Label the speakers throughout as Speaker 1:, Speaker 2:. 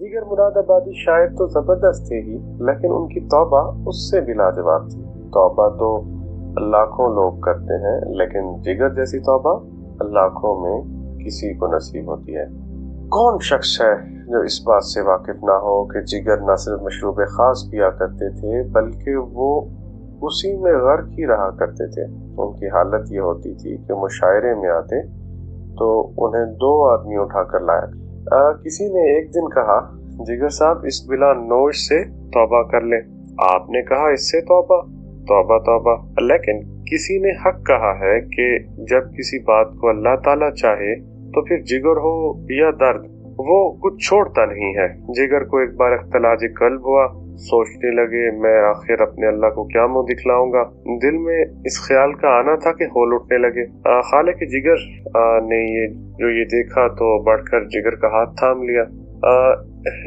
Speaker 1: दीगर मुरादाबादी शायर तो जबरदस्त थे ही, लेकिन उनकी तौबा उससे भी लाजवाब थी। तौबा तो लाखों लोग करते हैं, लेकिन जिगर जैसी तौबा लाखों में किसी को नसीब होती है। कौन शख्स है जो इस बात से वाकिफ ना हो कि जिगर न सिर्फ मशरूब खास पिया करते थे, बल्कि वो उसी में गर्क ही रहा करते थे। उनकी हालत ये होती थी कि मुशायरे में आते तो उन्हें 2 आदमी उठाकर लाया। किसी ने एक दिन कहा, जिगर साहब इस बिला नोश से तौबा कर लें। आपने कहा इससे तौबा तौबा तौबा। लेकिन किसी ने हक कहा है कि जब किसी बात को अल्लाह ताला चाहे तो फिर जिगर हो या दर्द वो कुछ छोड़ता नहीं है। जिगर को एक बार इख्तिलाज कल्ब हुआ, सोचने लगे मैं आखिर अपने अल्लाह को क्या मुंह दिखलाऊंगा। दिल में इस ख्याल का आना था कि होल उठने लगे। खालिक जिगर ने ये देखा तो बढ़कर जिगर का हाथ थाम लिया।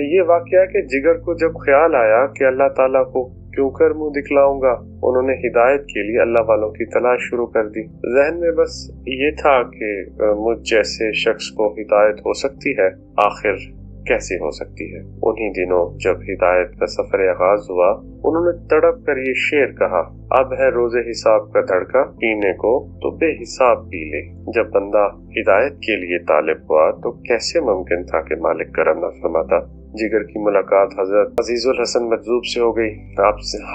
Speaker 1: ये वाकया कि जिगर को जब ख्याल आया कि अल्लाह ताला को क्यों कर मुंह दिखलाऊंगा, उन्होंने हिदायत के लिए अल्लाह वालों की तलाश शुरू कर दी। जहन में बस ये था कि मुझ जैसे शख्स को हिदायत हो सकती है, आखिर कैसे हो सकती है। उन्हीं दिनों जब हिदायत का सफर आगाज हुआ, उन्होंने तड़प कर ये शेर कहा, अब है रोजे हिसाब का धड़का, पीने को तो बेहिसाब पी ले। जब बंदा हिदायत के लिए तालिब हुआ तो कैसे मुमकिन था कि मालिक करम न फरमाता। जिगर की मुलाकात हजरत अजीजुल हसन मजजूब से हो गई।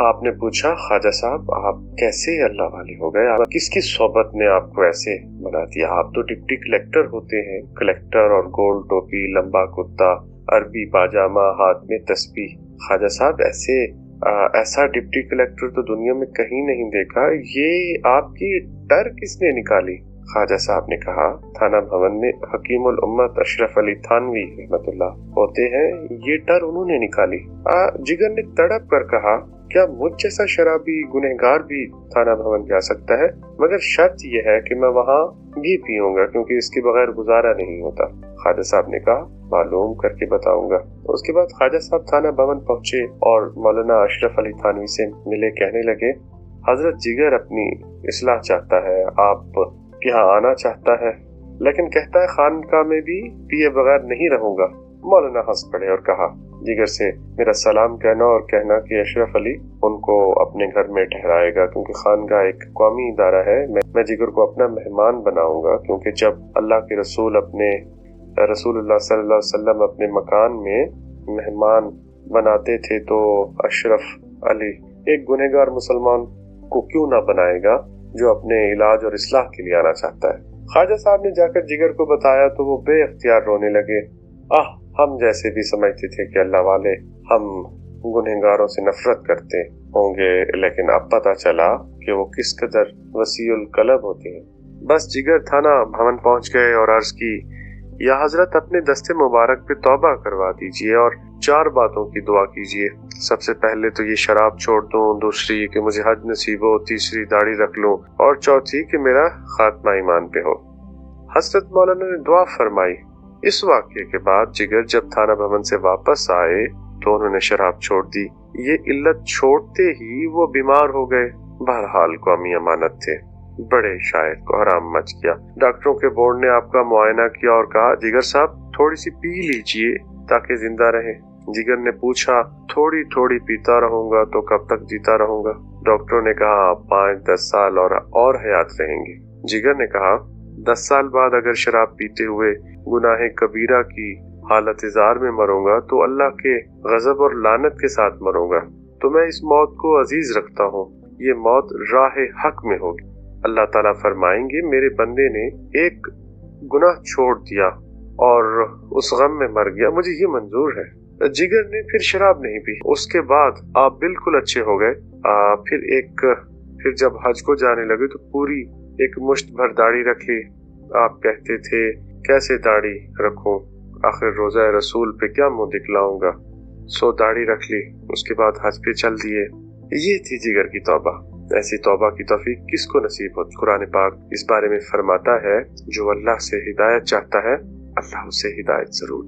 Speaker 1: आपने पूछा, ख्वाजा साहब आप कैसे अल्लाह वाले हो गए, किसकी सोबत ने आपको ऐसे बना दिया? आप तो डिप्टी कलेक्टर होते हैं, कलेक्टर और गोल टोपी, लंबा कुर्ता, अरबी पाजामा, हाथ में तस्बीह। ख्वाजा साहब ऐसा डिप्टी कलेक्टर तो दुनिया में कहीं नहीं देखा। ये आपकी टर किसने निकाली? ख्वाजा साहब ने कहा, थाना भवन में हकीमुल उम्मत अशरफ अली थानवी रहमतुल्लाह होते हैं, ये टर उन्होंने निकाली। जिगर ने तड़प कर कहा, क्या मुझ जैसा शराबी गुनहगार भी थाना भवन जा सकता है? मगर शर्त यह है कि मैं वहाँ भी पीऊंगा, क्योंकि इसके बगैर गुजारा नहीं होता। ख्वाजा साहब ने कहा, मालूम करके बताऊंगा। उसके बाद ख्वाजा साहब थाना भवन पहुंचे और मौलाना अशरफ अली थानवी से मिले। कहने लगे, हजरत जिगर अपनी इस्लाह चाहता है, आप यहाँ आना चाहता है, लेकिन कहता है खानका में भी पिए बगैर नहीं रहूंगा। मौलाना हंस पड़े और कहा, जिगर से मेरा सलाम कहना और कहना कि अशरफ अली उनको अपने घर में ठहराएगा, क्योंकि खानका एक कौमी इदारा है। मैं जिगर को अपना मेहमान बनाऊंगा, क्योंकि जब अल्लाह के रसूल रसूलुल्लाह सल्लल्लाहु अलैहि वसल्लम अपने मकान में मेहमान बनाते थे तो अशरफ अली एक गुनहगार मुसलमान को क्यों ना बनाएगा जो अपने इलाज और इस्लाह के लिए आना चाहता है। ख्वाजा साहब ने जाकर जिगर को बताया तो वो बेइख्तियार रोने लगे। हम जैसे भी समझते थे कि अल्लाह वाले हम गुनहगारों से नफरत करते होंगे, लेकिन अब पता चला कि वो किस कदर वसीउल कलब होते हैं। बस जिगर थाना भवन पहुंच गए और अर्ज की, या हजरत अपने दस्ते मुबारक पे तौबा करवा दीजिए और 4 बातों की दुआ कीजिए। सबसे पहले तो ये शराब छोड़ दूं, दूसरी कि मुझे हज नसीब हो, तीसरी दाढ़ी रख लूं, और चौथी कि मेरा खात्मा ईमान पे हो। हजरत मौलाना ने दुआ फरमाई। इस वाक़ये के बाद जिगर जब थाना भवन से वापस आए तो उन्होंने शराब छोड़ दी। ये इल्लत छोड़ते ही वो बीमार हो गए। बहरहाल कौमी अमानत थे, बड़े शायर को हराम मच गया। डॉक्टरों के बोर्ड ने आपका मुआयना किया और कहा, जिगर साहब थोड़ी सी पी लीजिए ताकि जिंदा रहे। जिगर ने पूछा, थोड़ी थोड़ी पीता रहूंगा तो कब तक जीता रहूंगा? डॉक्टरों ने कहा, 5-10 साल और हयात रहेंगे। जिगर ने कहा, 10 साल बाद अगर शराब पीते हुए गुनाह कबीरा की हालत इज़ार में मरूंगा तो अल्लाह के गजब और लानत के साथ मरूंगा। तो मैं इस मौत को अजीज रखता हूँ, ये मौत राह हक में होगी। अल्लाह ताला फरमाएंगे, मेरे बंदे ने एक गुनाह छोड़ दिया और उस गम में मर गया, मुझे ये मंजूर है। जिगर ने फिर शराब नहीं पी। उसके बाद आप बिल्कुल अच्छे हो गए। फिर जब हज को जाने लगे तो पूरी एक मुश्त भर दाढ़ी रख ली। आप कहते थे, कैसे दाढ़ी रखूं, आखिर रोजा रसूल पे क्या मुंह दिखलाऊंगा, सो दाढ़ी रख ली। उसके बाद हज पे चल दिए। ये थी जिगर की तौबा। ऐसी तौबा की तौफीक किसको नसीब होती? कुरान पाक इस बारे में फरमाता है, जो अल्लाह से हिदायत चाहता है अल्लाह उसे हिदायत जरूर